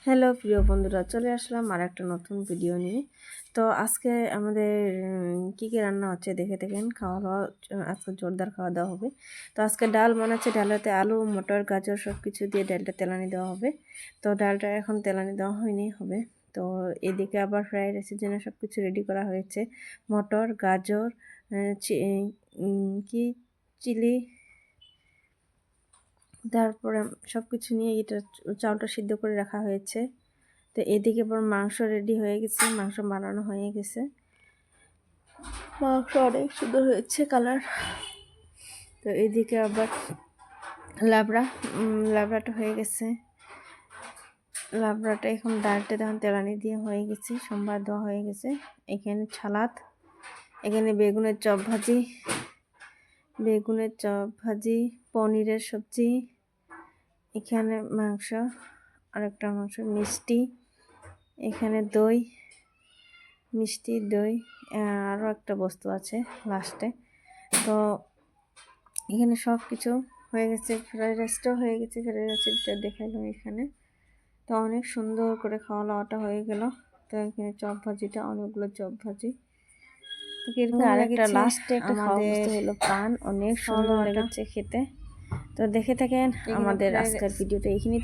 Hello প্রিয় বন্ধুরা, চলে আসলাম আর একটা নতুন ভিডিও নিয়ে। তো আজকে আমাদের কি কি রান্না হচ্ছে দেখে থাকেন। খাওয়া দাওয়া আজকে জোরদার খাওয়া দাওয়া হবে। তো আজকে ডাল বানাচ্ছে, ডালেতে আলু মটর গাজর সব কিছু দিয়ে ডালটা তেলানি দেওয়া হবে। তো ডালটা এখন তেলানি দেওয়া হয়নি, হবে। তো এদিকে আবার ফ্রাইড রাইসের জন্য সব কিছু রেডি করা হয়েছে। মটর গাজর কি চিলি, তারপরে সব কিছু নিয়ে এটা চালটা সিদ্ধ করে রাখা হয়েছে। তো এদিকে পর মাংস রেডি হয়ে গেছে, মাংস বানানো হয়ে গেছে। মাংস অনেক সুন্দর হয়েছে কালার। তো এদিকে আবার লাবড়াটা হয়ে গেছে। লাবড়াটা এখন ডালটা তখন তেলানি দিয়ে হয়ে গেছে, সোমবার দেওয়া হয়ে গেছে। এখানে ছালাদ, এখানে বেগুনের চপ ভাজি, পনিরের সবজি, এখানে মাংস, আরেকটা মাংস, মিষ্টি, এখানে দই, মিষ্টি দই, আরও একটা বস্তু আছে লাস্টে। তো এখানে সব কিছু হয়ে গেছে, ফ্রাইড রাইসটাও হয়ে গেছে। ফ্রাইড রাইসটা দেখাইলাম এখানে। তো অনেক সুন্দর করে খাওয়া দাওয়াটা হয়ে গেল। তো এখানে চপ ভাজিটা, অনেকগুলো চপ ভাজি। তো কিরকম আরেকটা লাস্টে একটা খাওয়া বস্তু হলো পান, অনেক সুন্দর লেগেছে খেতে। তো দেখে থাকেন আমাদের আজকের ভিডিওটা এখানে।